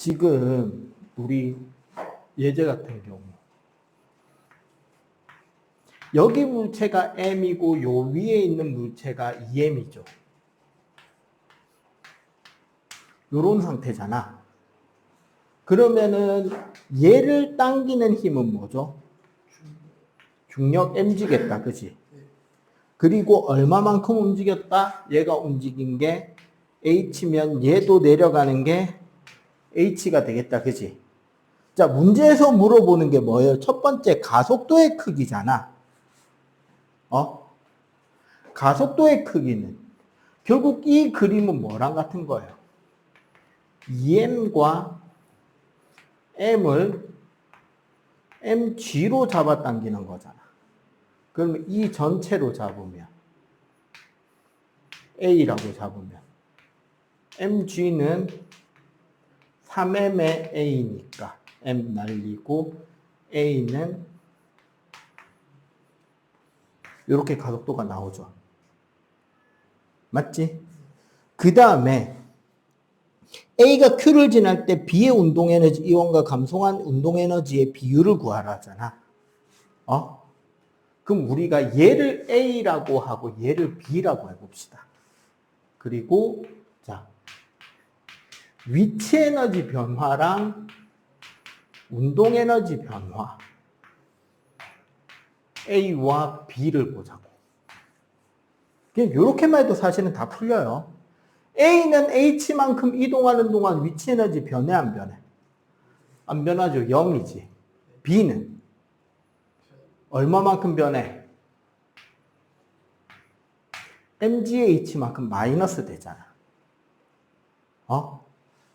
지금 우리 예제 같은 경우 여기 물체가 M이고 요 위에 있는 물체가 2M이죠. 요런 상태잖아. 그러면은 얘를 당기는 힘은 뭐죠? 중력 mg겠다. 그치? 그리고 얼마만큼 움직였다? 얘가 움직인 게 h면 얘도 내려가는 게 h가 되겠다. 그치? 자, 문제에서 물어보는 게 뭐예요? 첫 번째 가속도의 크기잖아. 가속도의 크기는 결국 이 그림은 뭐랑 같은 거예요? EM과 M을 mg로 잡아당기는 거잖아. 그러면 이 전체로 잡으면 A라고 잡으면 mg는 3m의 A니까 M 날리고 A는 이렇게 가속도가 나오죠. 맞지? 그 다음에 A가 Q를 지날 때 B의 운동에너지 이온과 감소한 운동에너지의 비율을 구하라 하잖아. 그럼 우리가 얘를 A라고 하고 얘를 B라고 해봅시다. 그리고 자, 위치 에너지 변화랑 운동 에너지 변화 A와 B를 보자고. 그냥 이렇게만 해도 사실은 다 풀려요. A는 H만큼 이동하는 동안 위치 에너지 변해 안 변해? 안 변하죠. 0이지. B는 얼마만큼 변해? mgH만큼 마이너스 되잖아.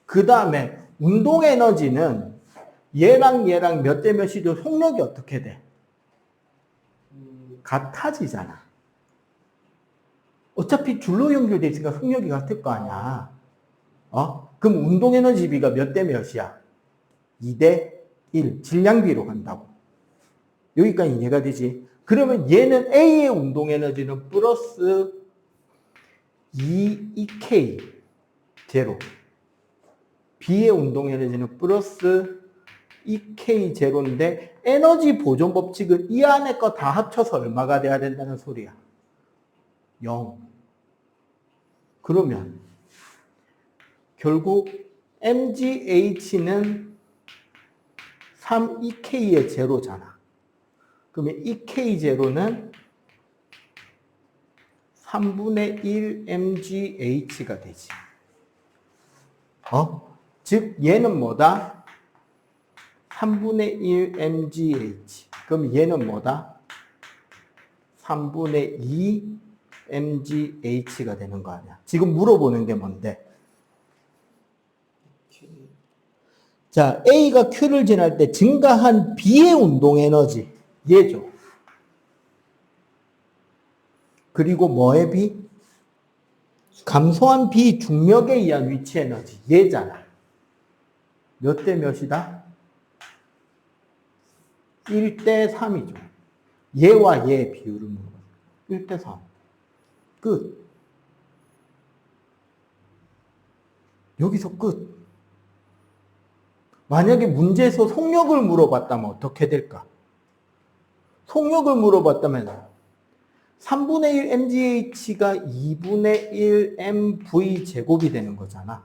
그 다음에 운동 에너지는 얘랑 몇 대 몇이죠? 속력이 어떻게 돼? 같아지잖아. 어차피 줄로 연결돼 있으니까 속력이 같을 거 아니야. 그럼 운동 에너지 비가 몇 대 몇이야? 2대 1. 질량비로 간다고. 여기까지 이해가 되지? 그러면 얘는 A의 운동 에너지는 플러스 2EK 제로. B의 운동 에너지는 플러스 2K 제로인데 에너지 보존 법칙은 이 안에 거 다 합쳐서 얼마가 돼야 된다는 소리야? 0. 그러면 결국 mgH는 3EK의 제로잖아. 그러면 EK 제로는 3분의 1 mgH가 되지. 즉 얘는 뭐다? 3분의 1 mgH. 그럼 얘는 뭐다? 3분의 2 mgH가 되는 거 아니야. 지금 물어보는 게 뭔데? 자, A가 Q를 지날 때 증가한 B의 운동 에너지. 얘죠. 그리고 뭐의 B? 감소한 B 중력에 의한 위치 에너지. 얘잖아. 몇 대 몇이다? 1대 3이죠. 얘와 얘의 비율을 물어봐요. 1대 3. 끝. 여기서 끝. 만약에 문제에서 속력을 물어봤다면 어떻게 될까? 속력을 물어봤다면 3분의 1 mgH가 2분의 1 mv 제곱이 되는 거잖아.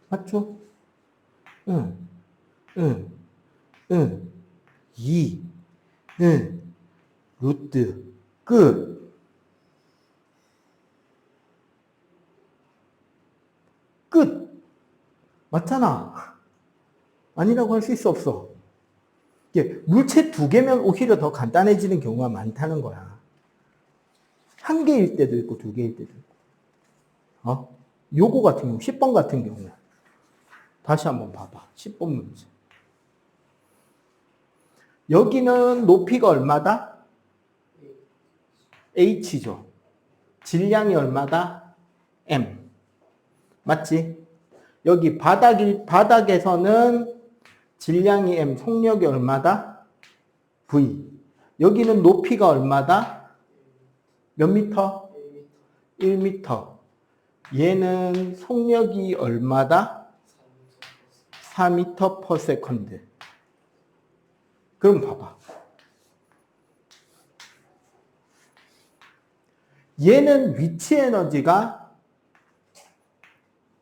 맞죠? 응. 2. 루트. 끝. 끝. 맞잖아. 아니라고 할 수 있어, 없어? 물체 2개면 오히려 더 간단해지는 경우가 많다는 거야. 1개일 때도 있고 2개일 때도 있고. 요거 같은 경우, 10번 같은 경우. 다시 한번 봐봐. 10번 문제. 여기는 높이가 얼마다? H죠. 질량이 얼마다? M. 맞지? 여기 바닥에서는 질량이 M, 속력이 얼마다? V. 여기는 높이가 얼마다? 몇 미터? 1미터. 얘는 속력이 얼마다? 4m/s. 그럼 봐봐. 얘는 위치 에너지가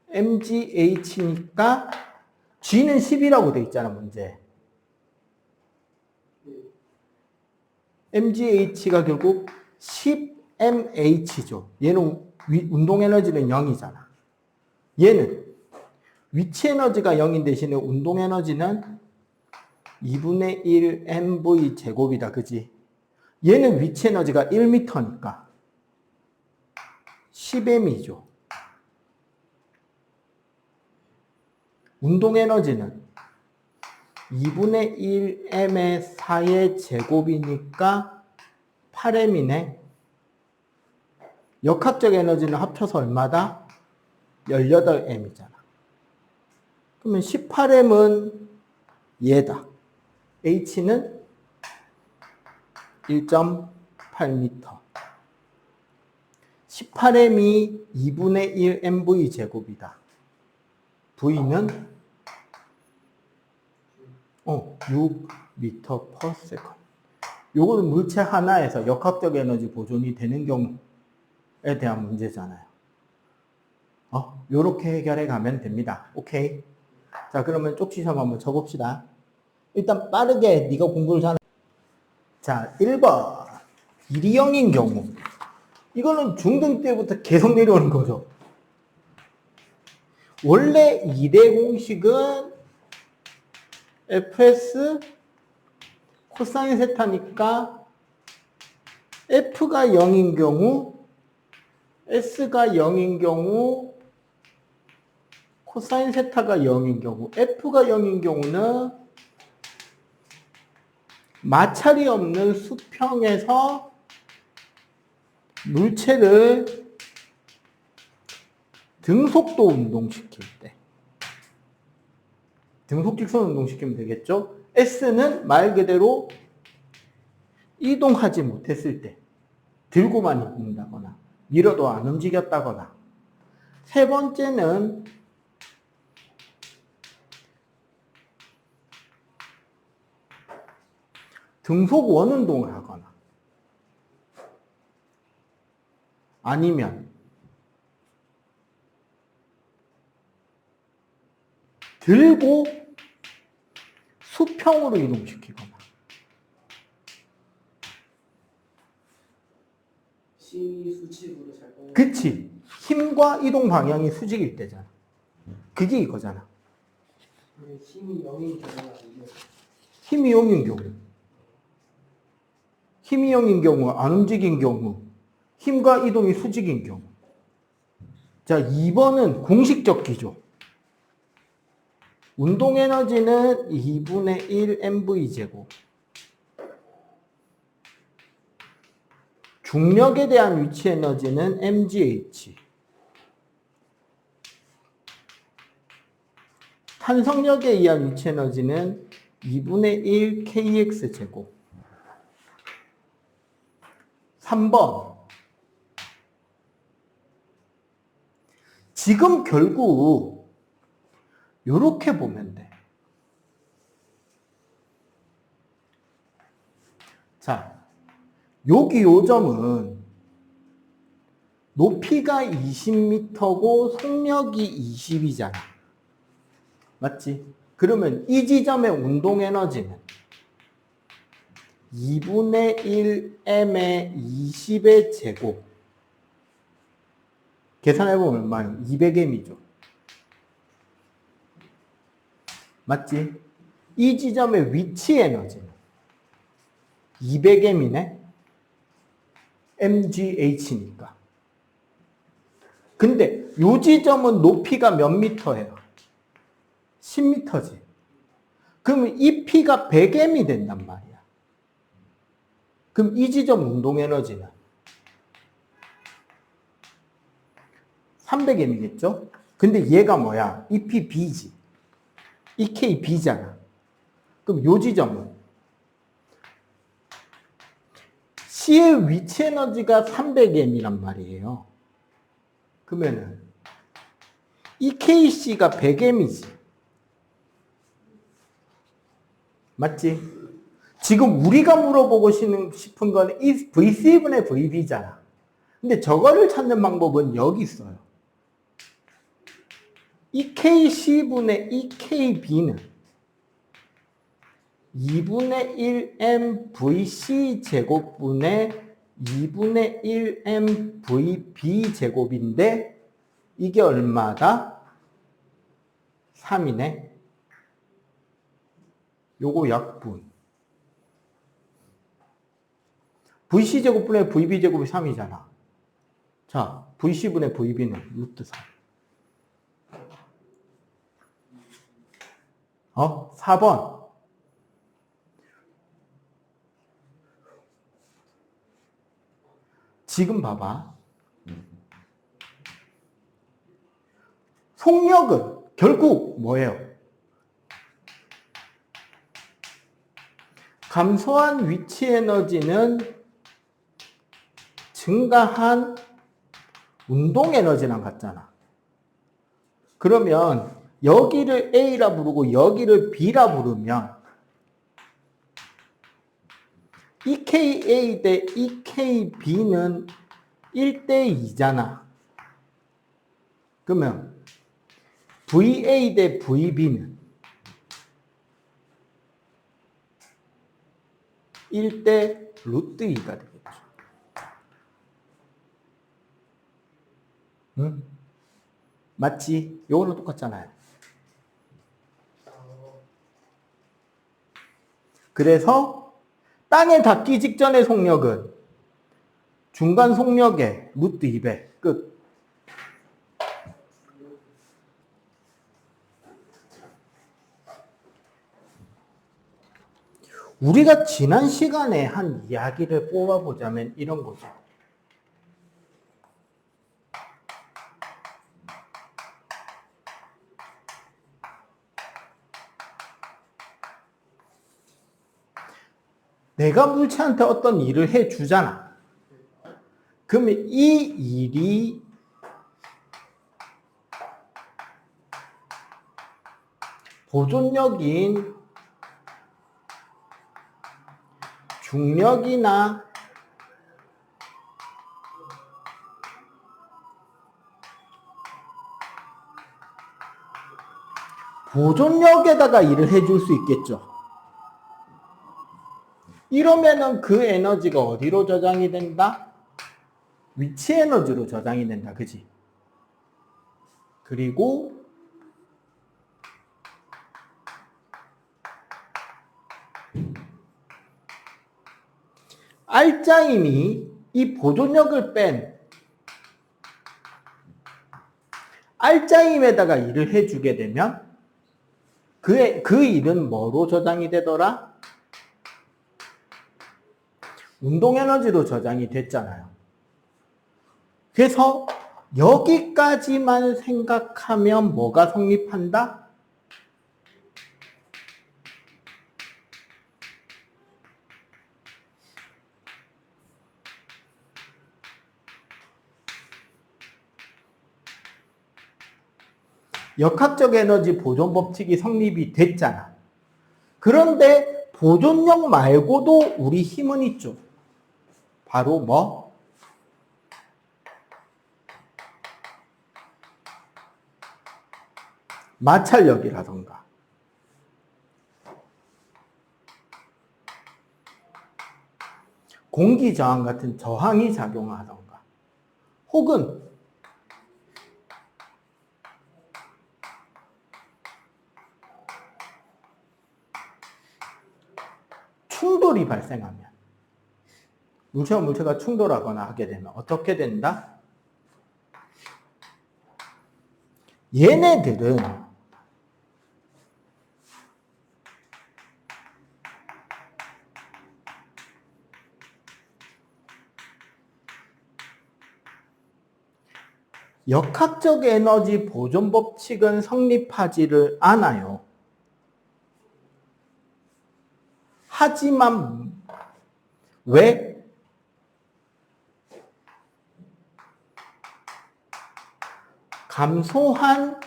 mgH니까 G는 10이라고 돼 있잖아, 문제. mgH가 결국 10mh죠. 얘는 운동 에너지는 0이잖아. 얘는 위치 에너지가 0인 대신에 운동 에너지는 2분의 1 mv 제곱이다. 그지? 얘는 위치 에너지가 1m니까 10m이죠. 운동 에너지는 2분의 1m의 4의 제곱이니까 8m이네. 역학적 에너지는 합쳐서 얼마다? 18m이잖아. 그러면 18m은 얘다. h는 1.8m. 18m이 2분의 1 mv 제곱이다. v는 6m/s. 요거는 물체 하나에서 역학적 에너지 보존이 되는 경우에 대한 문제잖아요. 요렇게 해결해 가면 됩니다. 오케이. 자, 그러면 쪽지점 한번 쳐봅시다. 일단 빠르게 네가 공부를 잘. 자, 1번. 1이 0인 경우. 이거는 중등 때부터 계속 내려오는 거죠. 원래 2대 공식은 fs 코사인 세타니까 f가 0인 경우, s가 0인 경우, 코사인 세타가 0인 경우, f가 0인 경우는 마찰이 없는 수평에서 물체를 등속도 운동시킬 때, 등속 직선 운동시키면 되겠죠? S는 말 그대로 이동하지 못했을 때, 들고만 있는다거나 밀어도 안 움직였다거나. 세 번째는 등속 원운동을 하거나 아니면 들고 수평으로 이동시키거나. 힘이 수직으로 작동. 그치. 힘과 이동 방향이 수직일 때잖아. 그게 이거잖아. 힘이 0인 경우가 아니고. 힘이 0인 경우. 힘이 0인 경우, 안 움직인 경우, 힘과 이동이 수직인 경우. 자, 2번은 공식적 기조. 운동 에너지는 2분의 1 mv 제곱. 중력에 대한 위치 에너지는 mgh. 탄성력에 의한 위치 에너지는 2분의 1 kx 제곱. 3번. 지금 결국 요렇게 보면 돼. 자, 여기 요 점은 높이가 20m고 속력이 20이잖아. 맞지? 그러면 이 지점의 운동 에너지는 2분의 1 m의 20의 제곱. 계산해보면 얼마예요? 200m이죠. 맞지? 이 지점의 위치 에너지는 200m이네? mgH니까. 근데 이 지점은 높이가 몇 미터예요? 10m지. 그러면 이 P가 100m이 된단 말이야. 그럼 이 지점 운동 에너지는 300m이겠죠? 근데 얘가 뭐야? 이 P B지. 이 K B잖아. 그럼 요 지점은 C의 위치 에너지가 300m이란 말이에요. 그러면은 이 KC가 100m이지. 맞지? 지금 우리가 물어보고 싶은 건 이 VC분의 VB잖아. 근데 저거를 찾는 방법은 여기 있어요. EKC분의 EKB는 2분의 1MVC 제곱분의 2분의 1MVB 제곱인데 이게 얼마다? 3이네. 요거 약분. VC 제곱분의 VB 제곱이 3이잖아. 자, VC분의 VB는 루트 3. 4번. 지금 봐봐. 속력은 결국 뭐예요? 감소한 위치 에너지는 증가한 운동 에너지랑 같잖아. 그러면 여기를 A라 부르고 여기를 B라 부르면 EKA 대 EKB는 1대 2잖아. 그러면 VA 대 VB는 1대 루트 2가 되겠죠. 응? 맞지? 요거는 똑같잖아요. 그래서 땅에 닿기 직전의 속력은 중간 속력의 루트 2배. 끝. 우리가 지난 시간에 한 이야기를 뽑아보자면 이런 거죠. 내가 물체한테 어떤 일을 해주잖아. 그러면 이 일이 보존력인 중력이나 보존력에다가 일을 해줄 수 있겠죠. 이러면은 그 에너지가 어디로 저장이 된다? 위치 에너지로 저장이 된다. 그지? 그리고 알짜임이 이 보존력을 뺀 알짜임에다가 일을 해주게 되면 그 일은 뭐로 저장이 되더라? 운동 에너지로 저장이 됐잖아요. 그래서 여기까지만 생각하면 뭐가 성립한다? 역학적 에너지 보존 법칙이 성립이 됐잖아. 그런데 보존력 말고도 우리 힘은 있죠. 바로 뭐? 마찰력이라던가 공기 저항 같은 저항이 작용하던가 혹은 충돌이 발생하면 물체와 물체가 충돌하거나 하게 되면 어떻게 된다? 얘네들은 역학적 에너지 보존 법칙은 성립하지를 않아요. 하지만 왜? 감소한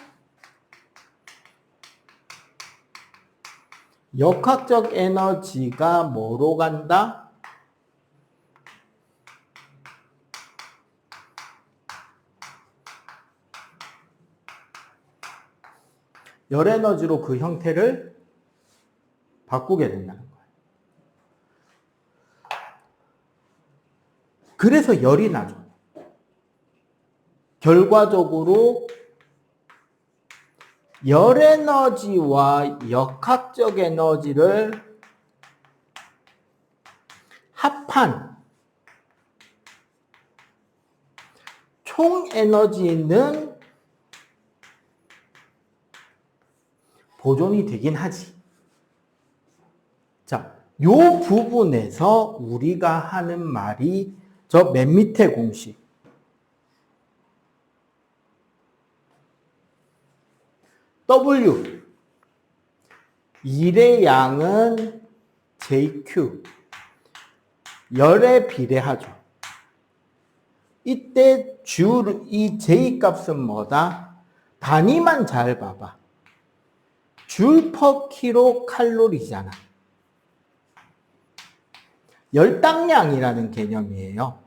역학적 에너지가 뭐로 간다? 열 에너지로 그 형태를 바꾸게 된다는 거예요. 그래서 열이 나죠. 결과적으로 열 에너지와 역학적 에너지를 합한 총 에너지는 보존이 되긴 하지. 자, 요 부분에서 우리가 하는 말이 저 맨 밑에 공식. W. 일의 양은 JQ. 열에 비례하죠. 이때 이 J 값은 뭐다? 단위만 잘 봐봐. 줄 퍼 킬로 칼로리잖아. 열당량이라는 개념이에요.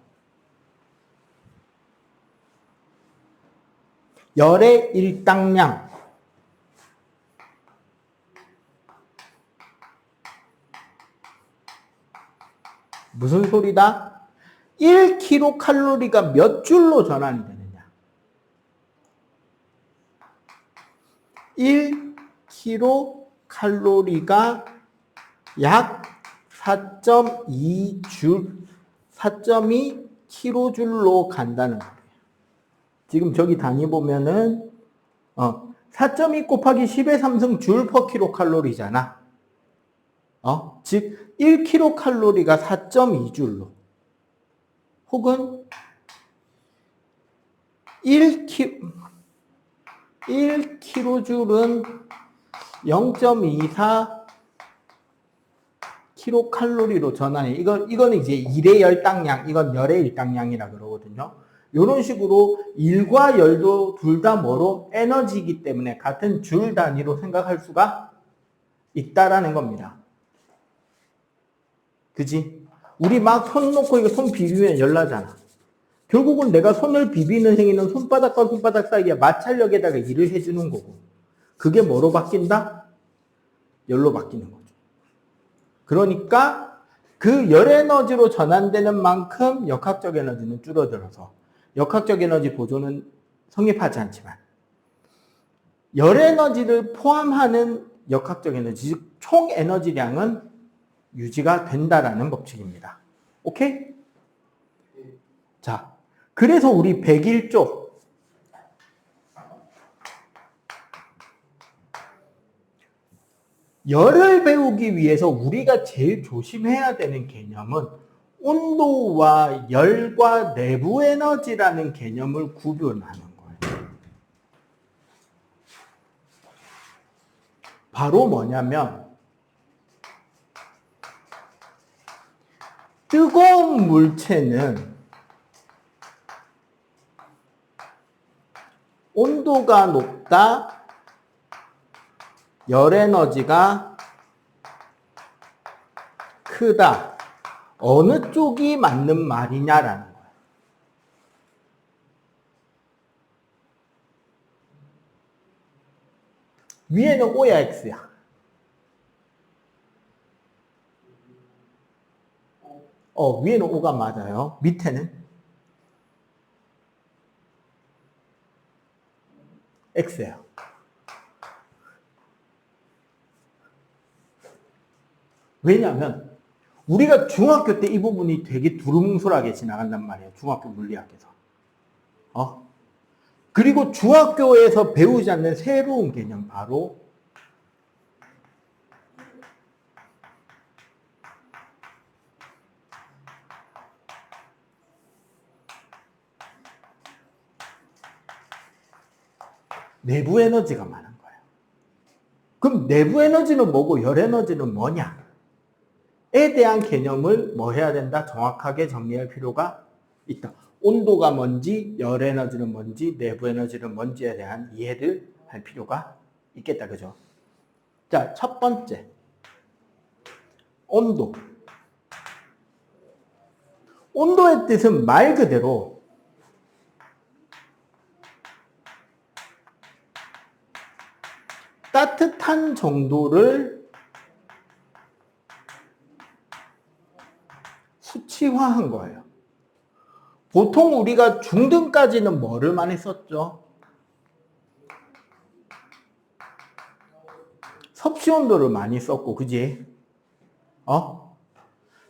열의 일당량. 무슨 소리다? 1kcal가 몇 줄로 전환이 되느냐? 1kcal가 약 4.2줄, 4.2kJ로 간다는 거예요. 지금 저기 단위 보면은 4.2 곱하기 10의 3승 줄 퍼 킬로칼로리잖아. 즉 1kcal가 4.2줄로 혹은 1kJ은 0.24 킬로칼로리로 전환해. 이거는 이제 일의 열당량, 이건 열의 일당량이라 그러거든요. 이런 식으로 일과 열도 둘 다 뭐로? 에너지이기 때문에 같은 줄 단위로 생각할 수가 있다라는 겁니다. 그지? 우리 막 손 놓고 이거 손 비비면 열 나잖아. 결국은 내가 손을 비비는 행위는 손바닥과 손바닥 사이에 마찰력에다가 일을 해주는 거고. 그게 뭐로 바뀐다? 열로 바뀌는 거죠. 그러니까 그 열 에너지로 전환되는 만큼 역학적 에너지는 줄어들어서 역학적 에너지 보존은 성립하지 않지만 열 에너지를 포함하는 역학적 에너지, 즉 총 에너지량은 유지가 된다라는 법칙입니다. 오케이? 자, 그래서 우리 101조 열을 배우기 위해서 우리가 제일 조심해야 되는 개념은 온도와 열과 내부 에너지라는 개념을 구분하는 거예요. 바로 뭐냐면 뜨거운 물체는 온도가 높다, 열 에너지가 크다. 어느 쪽이 맞는 말이냐라는 거야. 위에는 O야, X야? 위에는 O가 맞아요. 밑에는 X예요. 왜냐하면 우리가 중학교 때 이 부분이 되게 두루뭉술하게 지나간단 말이에요. 중학교 물리학에서. 그리고 중학교에서 배우지 않는 새로운 개념, 바로 내부 에너지가 많은 거예요. 그럼 내부 에너지는 뭐고 열 에너지는 뭐냐? 에 대한 개념을 뭐 해야 된다? 정확하게 정리할 필요가 있다. 온도가 뭔지, 열 에너지는 뭔지, 내부 에너지는 뭔지에 대한 이해를 할 필요가 있겠다. 그죠? 자, 첫 번째. 온도. 온도의 뜻은 말 그대로 따뜻한 정도를 수치화한 거예요. 보통 우리가 중등까지는 뭐를 많이 썼죠? 섭씨 온도를 많이 썼고, 그지?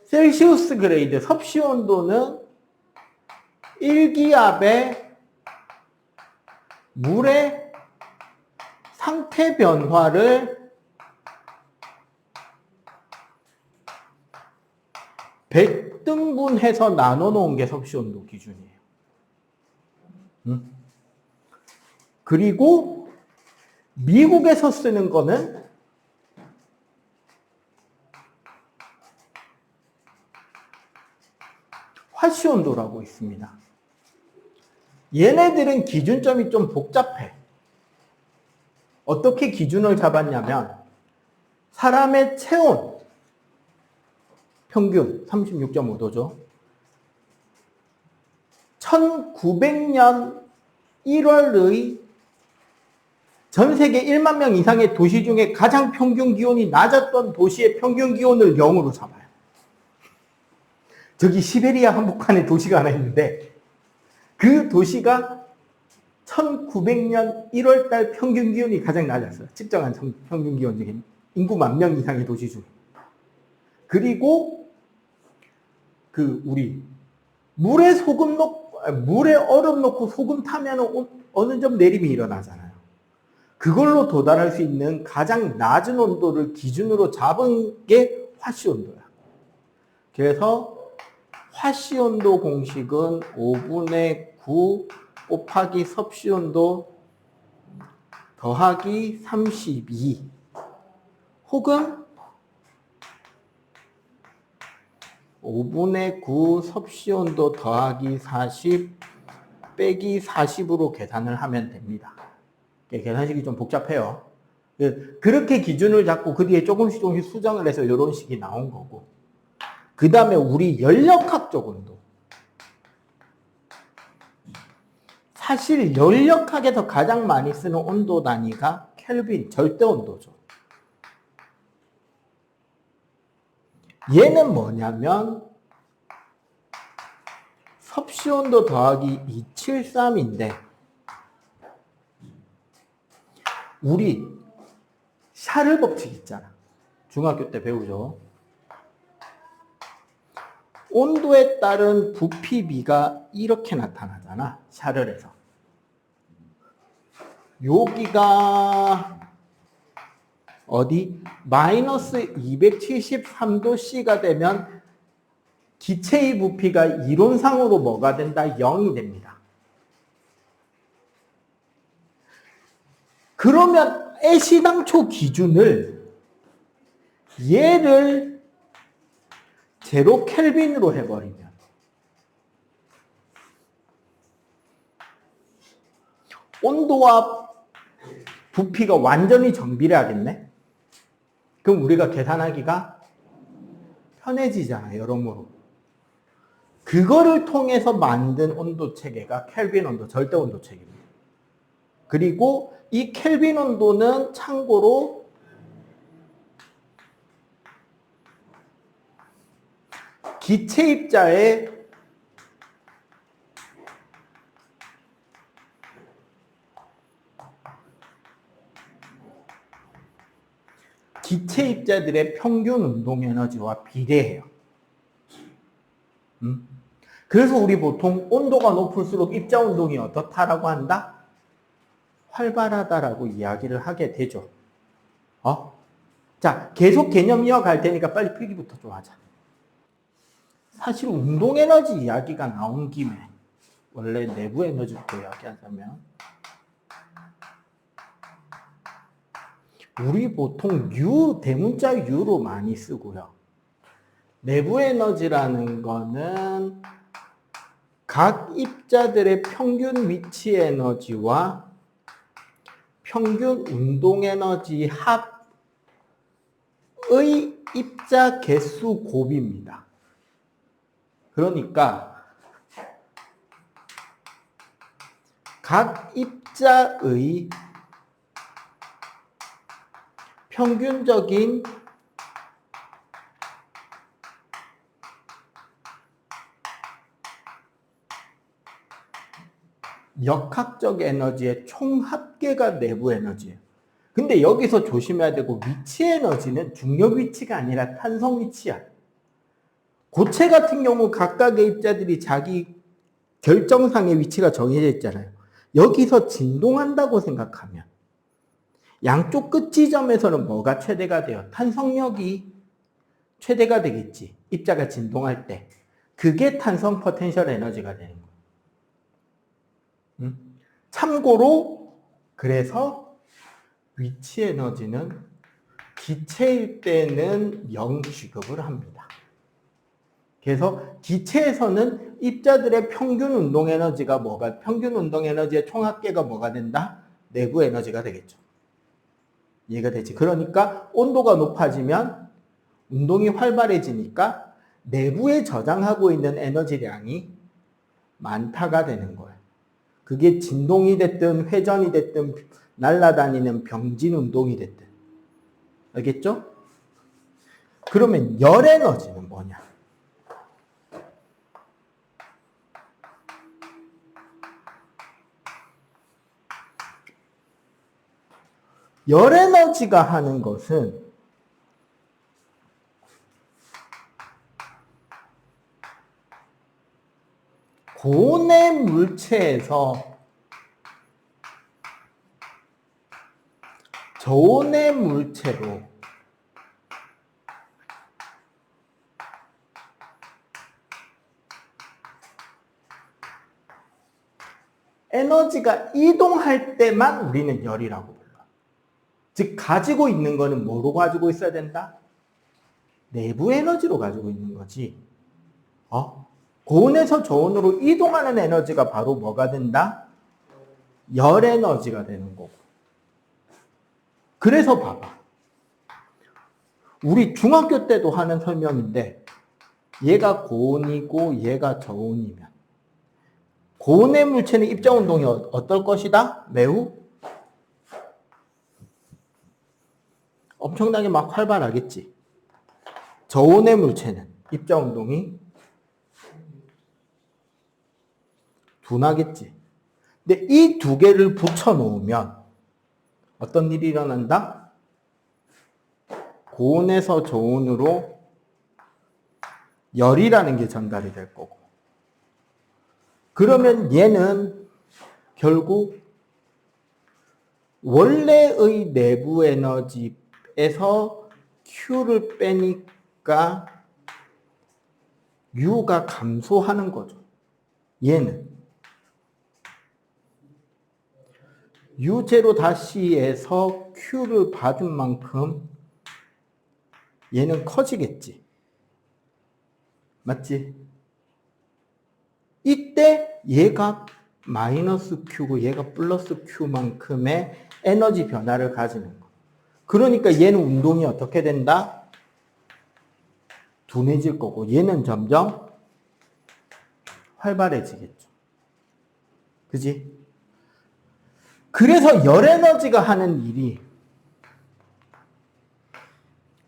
셀시우스 그레이드 섭씨 온도는 1기압의 물의 상태 변화를 100등분해서 나눠 놓은 게 섭씨 온도 기준이에요. 그리고 미국에서 쓰는 거는 화씨 온도라고 있습니다. 얘네들은 기준점이 좀 복잡해. 어떻게 기준을 잡았냐면 사람의 체온 평균 36.5도죠. 1900년 1월의 전 세계 1만 명 이상의 도시 중에 가장 평균 기온이 낮았던 도시의 평균 기온을 0으로 잡아요. 저기 시베리아 한복판에 도시가 하나 있는데 그 도시가 1900년 1월달 평균 기온이 가장 낮았어요. 측정한 평균 기온 중에 인구 10,000명 이상의 도시 중에. 그리고 우리 물에 얼음 넣고 소금 타면 어느 점 내림이 일어나잖아요. 그걸로 도달할 수 있는 가장 낮은 온도를 기준으로 잡은 게 화씨 온도야. 그래서 화씨 온도 공식은 5분의 9 곱하기 섭씨 온도 더하기 32 혹은 5분의 9 섭씨 온도 더하기 40 빼기 40으로 계산을 하면 됩니다. 계산식이 좀 복잡해요. 그렇게 기준을 잡고 그 뒤에 조금씩 수정을 해서 이런 식이 나온 거고, 그 다음에 우리 연력학적 온도. 사실 연력학에서 가장 많이 쓰는 온도 단위가 켈빈, 절대 온도죠. 얘는 뭐냐면 섭씨 온도 더하기 273인데 우리 샤를 법칙 있잖아. 중학교 때 배우죠. 온도에 따른 부피비가 이렇게 나타나잖아. 샤를 해서. 여기가 어디? 마이너스 273도씨가 되면 기체의 부피가 이론상으로 뭐가 된다? 0이 됩니다. 그러면 애시당초 기준을 얘를 제로 켈빈으로 해버리면 온도와 부피가 완전히 정비례하겠네? 그럼 우리가 계산하기가 편해지잖아요, 여러모로. 그거를 통해서 만든 온도 체계가 켈빈 온도, 절대 온도 체계입니다. 그리고 이 켈빈 온도는 참고로 기체 입자의 기체 입자들의 평균 운동 에너지와 비례해요. 그래서 우리 보통 온도가 높을수록 입자 운동이 어떻다라고 한다? 활발하다라고 이야기를 하게 되죠. 자, 계속 개념 이어갈 테니까 빨리 필기부터 좀 하자. 사실 운동 에너지 이야기가 나온 김에 원래 내부 에너지부터 이야기하자면 우리 보통 U, 대문자 U로 많이 쓰고요. 내부 에너지라는 거는 각 입자들의 평균 위치 에너지와 평균 운동 에너지 합을 입자 개수 곱입니다. 그러니까 각 입자의 평균적인 역학적 에너지의 총합계가 내부 에너지예요. 근데 여기서 조심해야 되고 위치 에너지는 중력 위치가 아니라 탄성 위치야. 고체 같은 경우 각각의 입자들이 자기 결정상의 위치가 정해져 있잖아요. 여기서 진동한다고 생각하면 양쪽 끝 지점에서는 뭐가 최대가 돼요? 탄성력이 최대가 되겠지. 입자가 진동할 때. 그게 탄성 포텐셜 에너지가 되는 거예요. 참고로 그래서 위치 에너지는 기체일 때는 0 취급을 합니다. 그래서 기체에서는 입자들의 평균 운동 에너지가 평균 운동 에너지의 총합계가 뭐가 된다? 내부 에너지가 되겠죠. 이해가 되지? 그러니까 온도가 높아지면 운동이 활발해지니까 내부에 저장하고 있는 에너지량이 많다가 되는 거예요. 그게 진동이 됐든 회전이 됐든 날아다니는 병진 운동이 됐든. 알겠죠? 그러면 열 에너지는 뭐냐? 열 에너지가 하는 것은 고온의 물체에서 저온의 물체로 에너지가 이동할 때만 우리는 열이라고 불러. 즉 가지고 있는 거는 뭐로 가지고 있어야 된다? 내부 에너지로 가지고 있는 거지. 고온에서 저온으로 이동하는 에너지가 바로 뭐가 된다? 열 에너지가 되는 거고. 그래서 봐봐. 우리 중학교 때도 하는 설명인데 얘가 고온이고 얘가 저온이면 고온의 물체는 입자 운동이 어떨 것이다? 매우 엄청나게 막 활발하겠지. 저온의 물체는 입자 운동이 둔하겠지. 근데 이 두 개를 붙여 놓으면 어떤 일이 일어난다? 고온에서 저온으로 열이라는 게 전달이 될 거고. 그러면 얘는 결국 원래의 내부 에너지에서 Q를 빼니까 U가 감소하는 거죠. 얘는 U0-에서 Q를 받은 만큼 얘는 커지겠지. 맞지? 이때 얘가 마이너스 Q고 얘가 플러스 Q만큼의 에너지 변화를 가지는 거. 그러니까 얘는 운동이 어떻게 된다? 둔해질 거고 얘는 점점 활발해지겠죠. 그지? 그래서 열 에너지가 하는 일이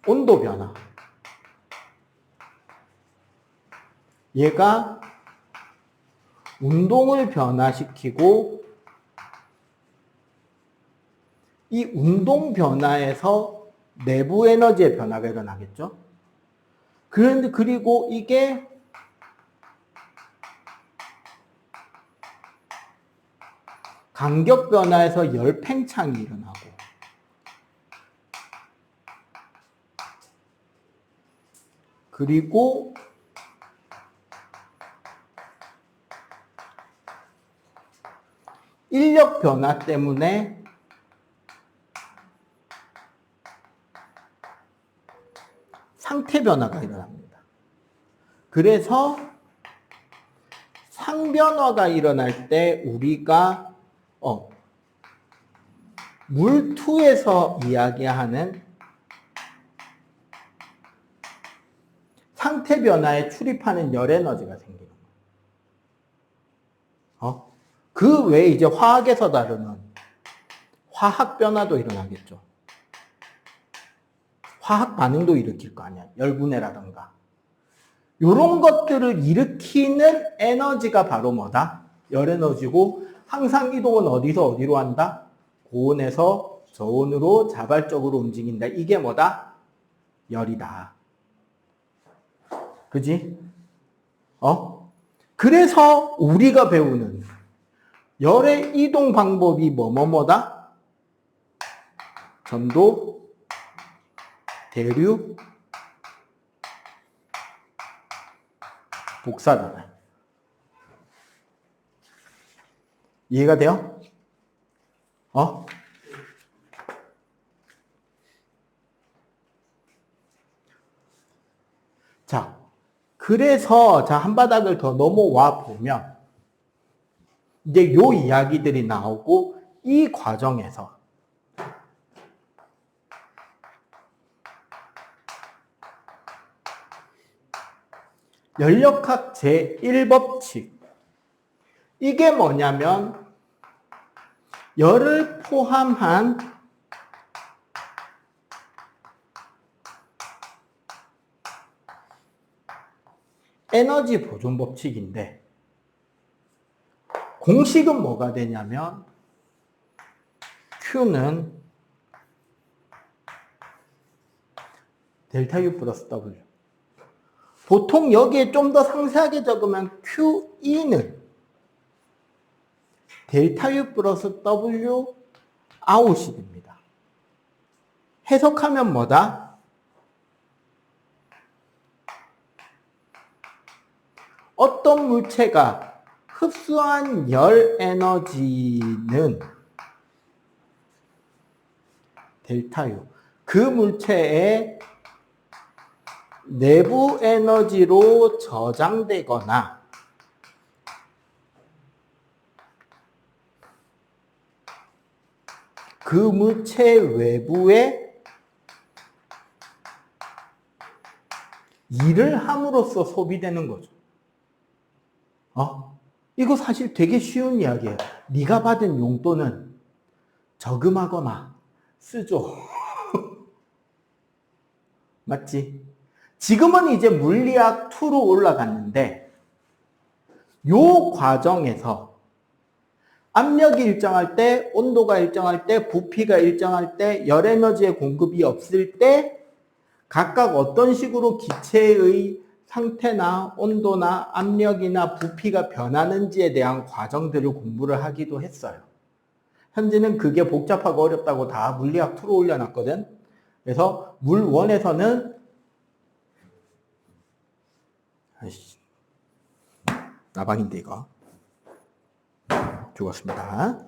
온도 변화. 얘가 운동을 변화시키고 이 운동 변화에서 내부 에너지의 변화가 일어나겠죠. 그런데 그리고 이게 간격 변화에서 열 팽창이 일어나고 그리고 인력 변화 때문에 상태 변화가 일어납니다. 그래서 상변화가 일어날 때 우리가 물투에서 이야기하는 상태 변화에 출입하는 열 에너지가 생기는 거예요. 그 외에 이제 화학에서 다루는 화학 변화도 일어나겠죠. 화학 반응도 일으킬 거 아니야. 열분해라든가. 이런 것들을 일으키는 에너지가 바로 뭐다? 열 에너지고, 항상 이동은 어디서 어디로 한다? 고온에서 저온으로 자발적으로 움직인다. 이게 뭐다? 열이다. 그지? 그래서 우리가 배우는 열의 이동 방법이 뭐다? 전도, 대류, 복사다. 이해가 돼요? 자, 그래서 한 바닥을 더 넘어와 보면 이제 요 이야기들이 나오고, 이 과정에서 연력학 제1법칙, 이게 뭐냐면 열을 포함한 에너지 보존 법칙인데, 공식은 뭐가 되냐면 Q는 델타 U 플러스 W. 보통 여기에 좀 더 상세하게 적으면 QE는 델타 U 플러스 W 아웃이 됩니다. 해석하면 뭐다? 어떤 물체가 흡수한 열 에너지는 델타 U, 그 물체의 내부 에너지로 저장되거나 그 물체 외부에 일을 함으로써 소비되는 거죠. 이거 사실 되게 쉬운 이야기예요. 네가 받은 용돈은 저금하거나 쓰죠. 맞지? 지금은 이제 물리학 2로 올라갔는데, 요 과정에서 압력이 일정할 때, 온도가 일정할 때, 부피가 일정할 때, 열 에너지의 공급이 없을 때 각각 어떤 식으로 기체의 상태나 온도나 압력이나 부피가 변하는지에 대한 과정들을 공부를 하기도 했어요. 현재는 그게 복잡하고 어렵다고 다 물리학 2로 올려놨거든. 그래서 물 1에서는 나방인데 이거 죽었습니다.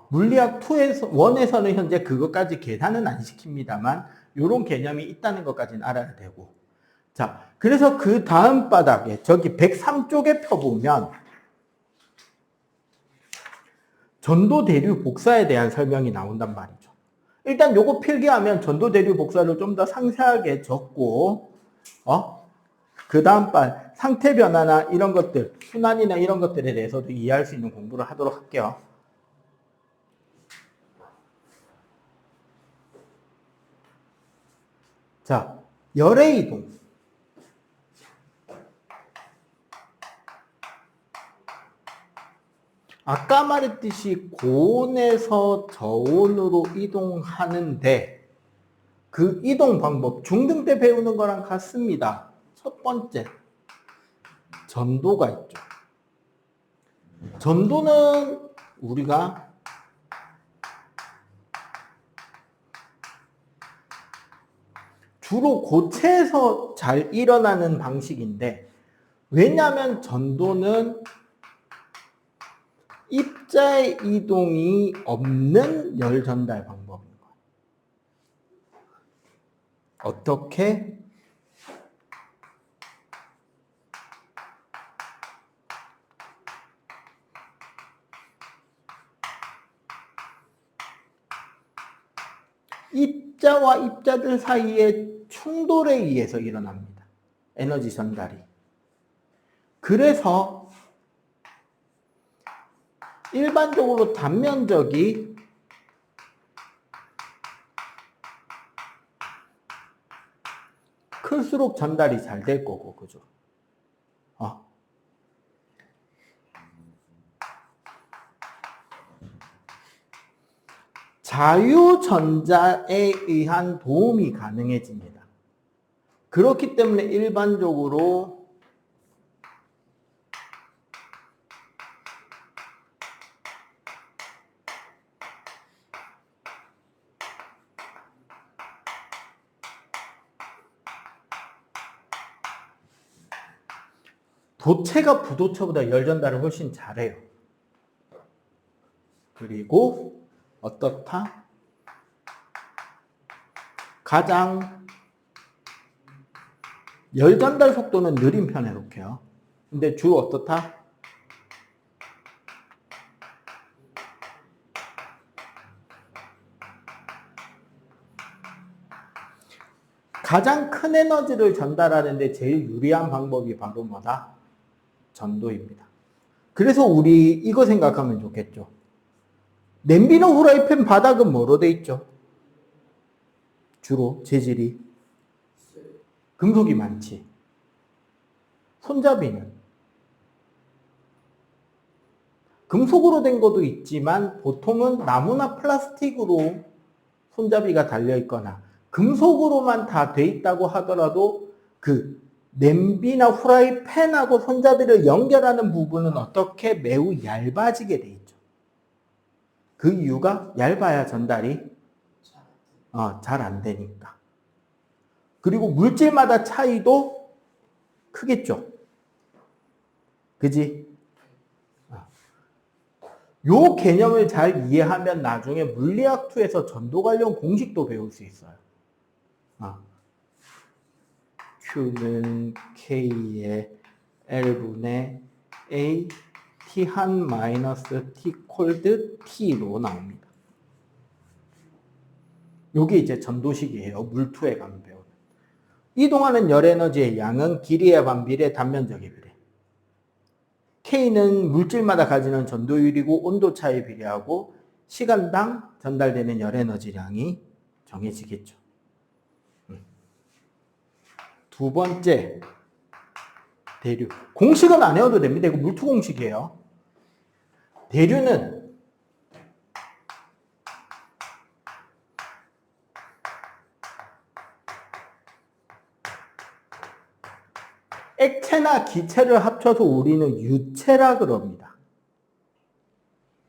물리학 1에서는 현재 그것까지 계산은 안 시킵니다만 이런 개념이 있다는 것까지는 알아야 되고, 자, 그래서 그 다음 바닥에 저기 103쪽에 펴보면 전도 대류 복사에 대한 설명이 나온단 말이죠. 일단 요거 필기하면 전도 대류 복사를 좀 더 상세하게 적고, 그 다음 반 상태 변화나 이런 것들, 순환이나 이런 것들에 대해서도 이해할 수 있는 공부를 하도록 할게요. 자, 열의 이동. 아까 말했듯이 고온에서 저온으로 이동하는데, 그 이동 방법 중등 때 배우는 거랑 같습니다. 첫 번째, 전도가 있죠. 전도는 우리가 주로 고체에서 잘 일어나는 방식인데, 왜냐하면 전도는 입자의 이동이 없는 열 전달 방법인 거예요. 어떻게? 입자와 입자들 사이의 충돌에 의해서 일어납니다. 에너지 전달이. 그래서 일반적으로 단면적이 클수록 전달이 잘 될 거고, 그죠? 자유전자에 의한 도움이 가능해집니다. 그렇기 때문에 일반적으로 도체가 부도체보다 열 전달을 훨씬 잘해요. 그리고 어떻다? 가장 열 전달 속도는 느린 편에 속해요. 근데 주로 어떻다? 가장 큰 에너지를 전달하는데 제일 유리한 방법이 바로 뭐다? 전도입니다. 그래서 우리 이거 생각하면 좋겠죠. 냄비나 후라이팬 바닥은 뭐로 돼 있죠? 주로 재질이 금속이 많지. 손잡이는 금속으로 된 것도 있지만 보통은 나무나 플라스틱으로 손잡이가 달려 있거나 금속으로만 다 돼 있다고 하더라도 그 냄비나 후라이팬하고 손잡이를 연결하는 부분은 어떻게 매우 얇아지게 돼 있죠. 그 이유가 얇아야 전달이 잘 안 되니까. 그리고 물질마다 차이도 크겠죠. 그지? 요 개념을 잘 이해하면 나중에 물리학 2에서 전도 관련 공식도 배울 수 있어요. Q는 K의 L분의 A T1 마이너스 T 콜드 T로 나옵니다. 요게 이제 전도식이에요. 물2에 가면 배우는. 이동하는 열 에너지의 양은 길이에 반비례, 단면적에 비례. K는 물질마다 가지는 전도율이고 온도 차에 비례하고 시간당 전달되는 열 에너지량이 정해지겠죠. 두 번째, 대류. 공식은 안 외워도 됩니다. 이거 물2 공식이에요. 대류는 액체나 기체를 합쳐서 우리는 유체라 그럽니다.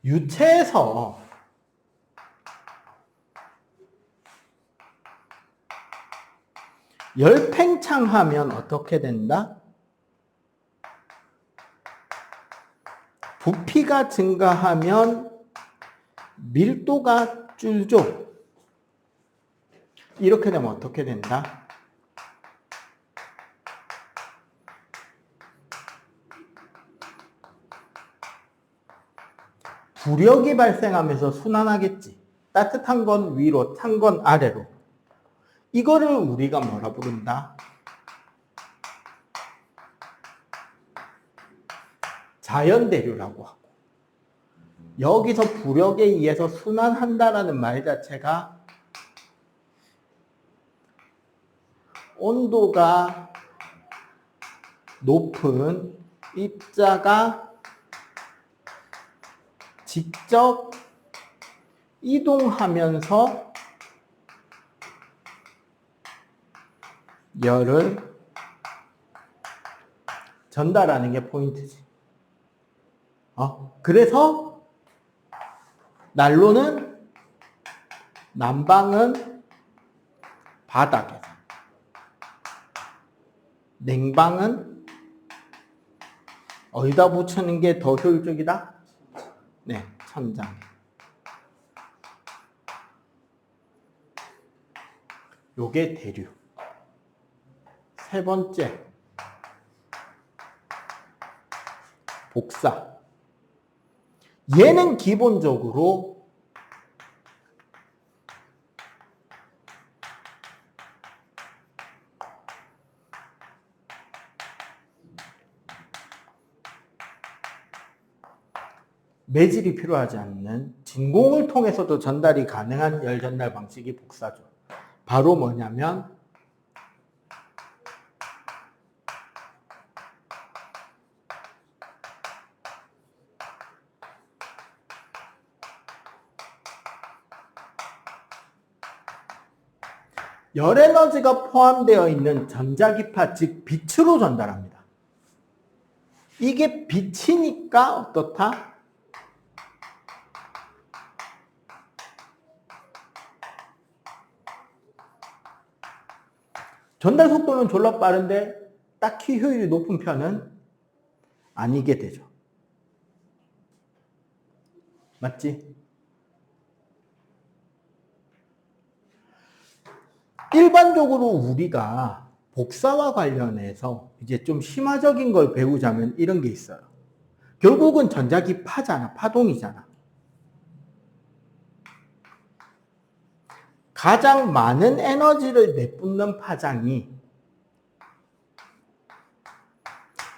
유체에서 열 팽창하면 어떻게 된다? 부피가 증가하면 밀도가 줄죠. 이렇게 되면 어떻게 된다? 부력이 발생하면서 순환하겠지. 따뜻한 건 위로, 찬 건 아래로. 이거를 우리가 뭐라 부른다? 자연대류라고 하고. 여기서 부력에 의해서 순환한다라는 말 자체가 온도가 높은 입자가 직접 이동하면서 열을 전달하는 게 포인트지. 그래서 난로는 난방은 바닥에서, 냉방은 어디다 붙이는 게 더 효율적이다? 네, 천장. 요게 대류. 세 번째, 복사. 얘는 기본적으로 매질이 필요하지 않는 진공을 통해서도 전달이 가능한 열 전달 방식이 복사죠. 바로 뭐냐면 열 에너지가 포함되어 있는 전자기파, 즉 빛으로 전달합니다. 이게 빛이니까 어떻다? 전달 속도는 졸라 빠른데 딱히 효율이 높은 편은 아니게 되죠. 맞지? 일반적으로 우리가 복사와 관련해서 이제 좀 심화적인 걸 배우자면 이런 게 있어요. 결국은 전자기파잖아, 파동이잖아. 가장 많은 에너지를 내뿜는 파장이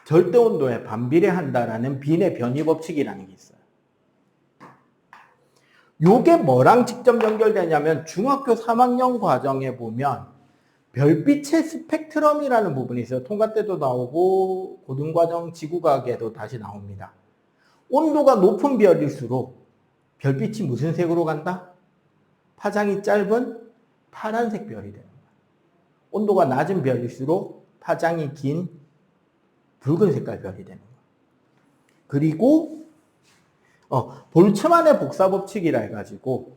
절대 온도에 반비례한다라는 빈의 변이 법칙이라는 게 있어요. 요게 뭐랑 직접 연결되냐면 중학교 3학년 과정에 보면 별빛의 스펙트럼이라는 부분이 있어요. 통과 때도 나오고 고등과정 지구과학에도 다시 나옵니다. 온도가 높은 별일수록 별빛이 무슨 색으로 간다? 파장이 짧은 파란색 별이 되는 거예요. 온도가 낮은 별일수록 파장이 긴 붉은 색깔 별이 되는 거예요. 그리고 볼츠만의 복사 법칙이라 해가지고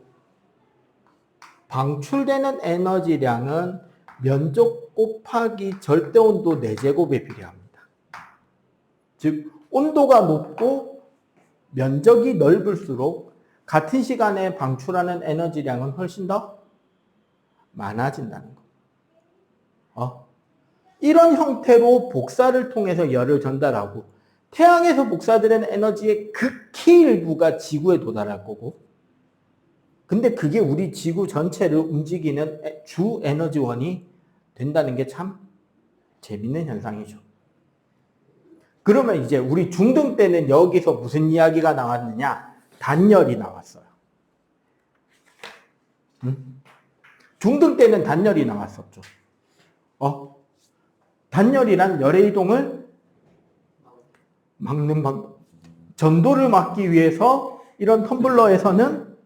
방출되는 에너지량은 면적 곱하기 절대 온도 4제곱에 비례합니다. 즉 온도가 높고 면적이 넓을수록 같은 시간에 방출하는 에너지량은 훨씬 더 많아진다는 거. 이런 형태로 복사를 통해서 열을 전달하고 태양에서 복사되는 에너지의 극히 일부가 지구에 도달할 거고 근데 그게 우리 지구 전체를 움직이는 주 에너지원이 된다는 게 참 재밌는 현상이죠. 그러면 이제 우리 중등 때는 여기서 무슨 이야기가 나왔느냐? 단열이 나왔어요. 중등 때는 단열이 나왔었죠. 단열이란 열의 이동을 막는 방법. 전도를 막기 위해서 이런 텀블러에서는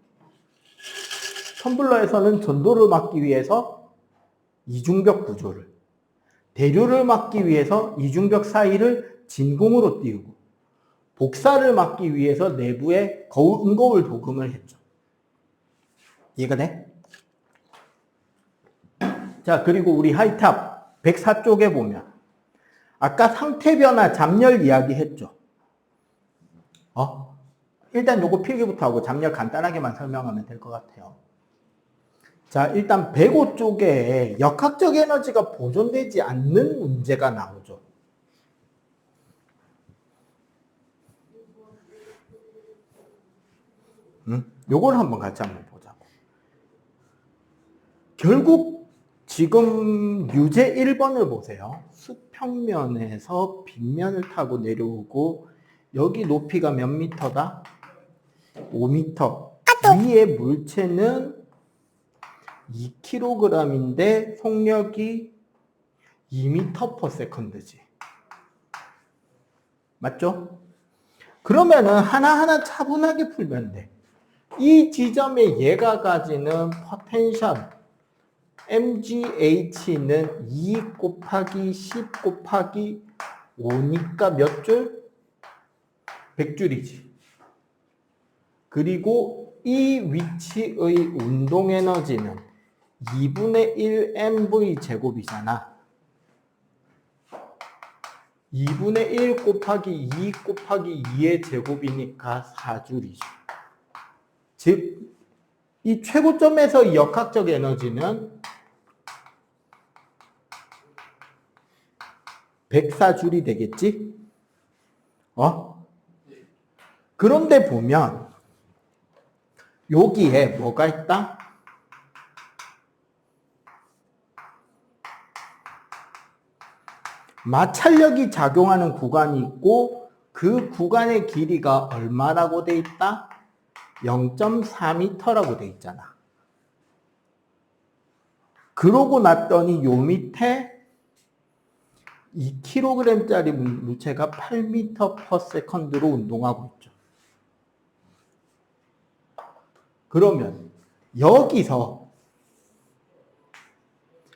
전도를 막기 위해서 이중벽 구조를, 대류를 막기 위해서 이중벽 사이를 진공으로 띄우고 복사를 막기 위해서 내부에 음거울 도금을 했죠. 이해가 돼? 자, 그리고 우리 하이탑 104쪽에 보면 아까 상태 변화 잠열 이야기 했죠. 일단 요거 필기부터 하고 잠열 간단하게만 설명하면 될 것 같아요. 자, 일단 105쪽에 역학적 에너지가 보존되지 않는 문제가 나오죠. 요걸 한번 같이 한번 보자고. 결국 지금 유제 1번을 보세요. 수평면에서 빗면을 타고 내려오고 여기 높이가 몇 미터다? 5미터. 위에 물체는 2kg인데 속력이 2m/s지. 맞죠? 그러면은 하나하나 차분하게 풀면 돼. 이 지점에 얘가 가지는 포텐셜 mgh는 2 곱하기 10 곱하기 5니까 몇 줄? 100줄이지. 그리고 이 위치의 운동 에너지는 2분의 1 mv 제곱이잖아. 2분의 1 곱하기 2 곱하기 2의 제곱이니까 4줄이죠. 즉, 이 최고점에서 이 역학적 에너지는 104줄이 되겠지? 그런데 보면 여기에 뭐가 있다? 마찰력이 작용하는 구간이 있고 그 구간의 길이가 얼마라고 돼 있다? 0.4m라고 돼 있잖아. 그러고 났더니 요 밑에 2kg짜리 물체가 8m/s로 운동하고 있죠. 그러면 여기서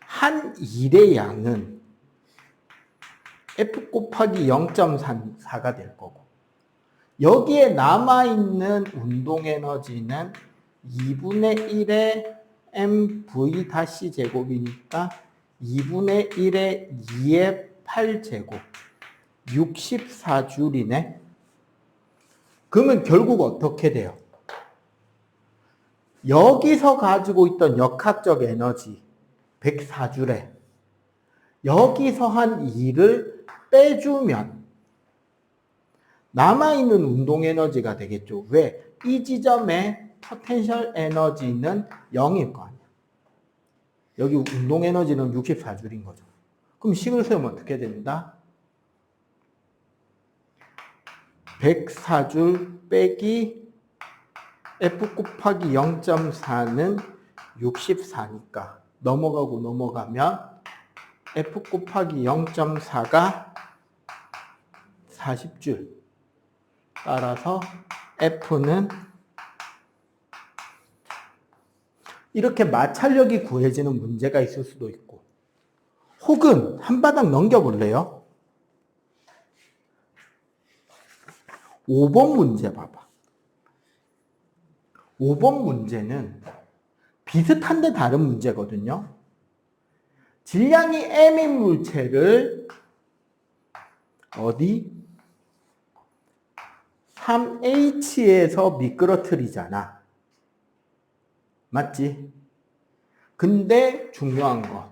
한 일의 양은 F 곱하기 0.4가 될 거고, 여기에 남아있는 운동에너지는 2분의 1의 mv 다시 제곱이니까 2분의 1의 2의 8제곱 64줄이네. 그러면 결국 어떻게 돼요? 여기서 가지고 있던 역학적 에너지 104줄에 여기서 한 2를 빼주면 남아있는 운동 에너지가 되겠죠. 왜? 이 지점에 포텐셜 에너지는 0일 거 아니야. 여기 운동 에너지는 64줄인 거죠. 그럼 식을 세우면 어떻게 된다? 104줄 빼기 F 곱하기 0.4는 64니까 넘어가고 넘어가면 F 곱하기 0.4가 40줄. 따라서 F는 이렇게 마찰력이 구해지는 문제가 있을 수도 있고, 혹은 한 바닥 넘겨볼래요? 5번 문제 봐봐. 5번 문제는 비슷한데 다른 문제거든요. 질량이 m인 물체를 어디? 3H에서 미끄러뜨리잖아. 맞지? 근데 중요한 건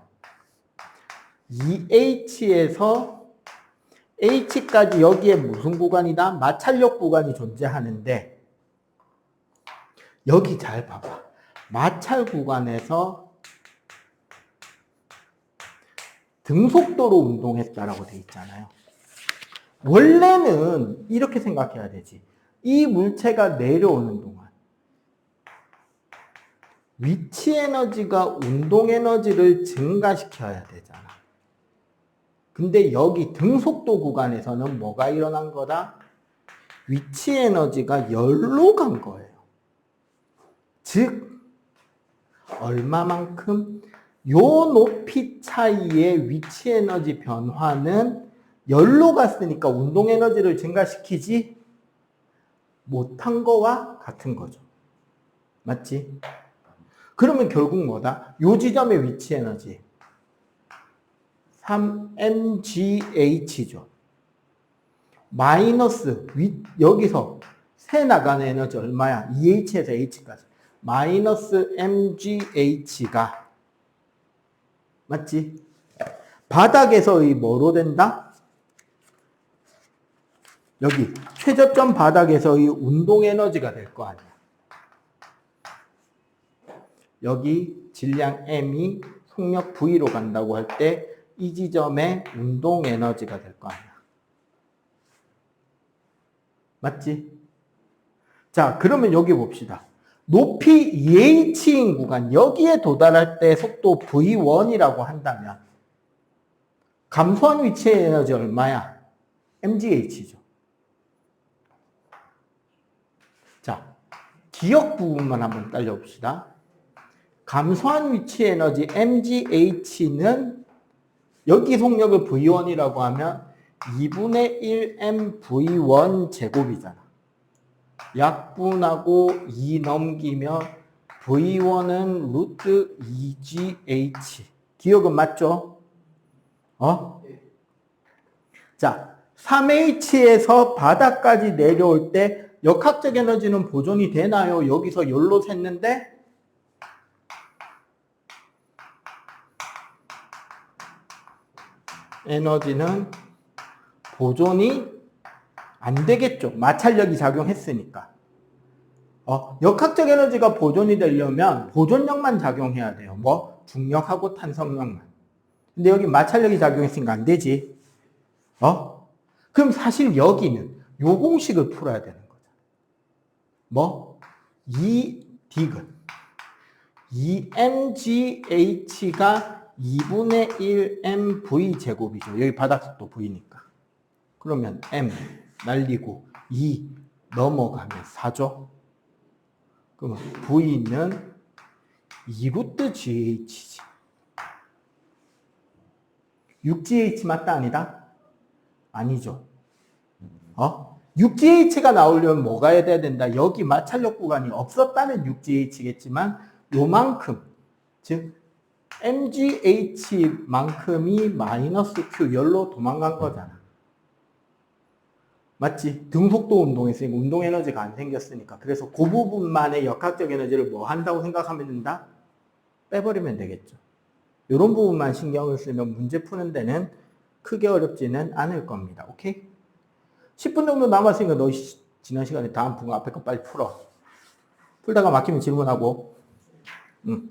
2H에서 H까지 여기에 무슨 구간이다? 마찰력 구간이 존재하는데, 여기 잘 봐봐. 마찰 구간에서 등속도로 운동했다라고 돼 있잖아요. 원래는 이렇게 생각해야 되지. 이 물체가 내려오는 동안 위치 에너지가 운동 에너지를 증가시켜야 되잖아. 근데 여기 등속도 구간에서는 뭐가 일어난 거다? 위치 에너지가 열로 간 거예요. 즉 얼마만큼? 요 높이 차이의 위치 에너지 변화는 열로 갔으니까 운동 에너지를 증가시키지 못한 거와 같은 거죠. 맞지? 그러면 결국 뭐다? 요 지점의 위치 에너지 3mgh죠. 마이너스 여기서 새 나가는 에너지 얼마야? 2h에서 h까지 마이너스 mgh가 맞지? 바닥에서의 뭐로 된다? 여기 최저점 바닥에서의 운동 에너지가 될 거 아니야. 여기 질량 m이 속력 v로 간다고 할 때 이 지점에 운동 에너지가 될 거 아니야. 맞지? 자, 그러면 여기 봅시다. 높이 2h인 구간, 여기에 도달할 때 속도 v1이라고 한다면 감소한 위치의 에너지 얼마야? mgh죠. 자, 기억 부분만 한번 딸려봅시다. 감소한 위치 에너지 mgh는 여기 속력을 v1이라고 하면 2분의 1 mv1 제곱이잖아. 약분하고 2 넘기면 v1은 루트 2gh. 기억은 맞죠? 자, 3h에서 바닥까지 내려올 때 역학적 에너지는 보존이 되나요? 여기서 열로 샜는데 에너지는 보존이 안 되겠죠. 마찰력이 작용했으니까. 역학적 에너지가 보존이 되려면 보존력만 작용해야 돼요. 뭐? 중력하고 탄성력만. 근데 여기 마찰력이 작용했으니까 안 되지. 그럼 사실 여기는 요 공식을 풀어야 되는 거죠. 뭐? 이 디귿. 이 mgh가 2분의 1 mv 제곱이죠. 여기 바닥도 v니까. 그러면 m 날리고 2 넘어가면 4죠. 그러면 v는 2루트 GH지. 6GH 맞다 아니다? 아니죠. 6GH가 나오려면 뭐가 해야 된다? 여기 마찰력 구간이 없었다면 6GH겠지만 요만큼, 즉 MGH만큼이 마이너스 Q 열로 도망간 거잖아. 맞지? 등속도 운동했으니까 운동 에너지가 안 생겼으니까. 그래서 그 부분만의 역학적 에너지를 뭐 한다고 생각하면 된다? 빼버리면 되겠죠. 이런 부분만 신경을 쓰면 문제 푸는 데는 크게 어렵지는 않을 겁니다. 오케이? 10분 정도 남았으니까 너 지난 시간에 다음 분 앞에 거 빨리 풀어. 풀다가 막히면 질문하고. 응.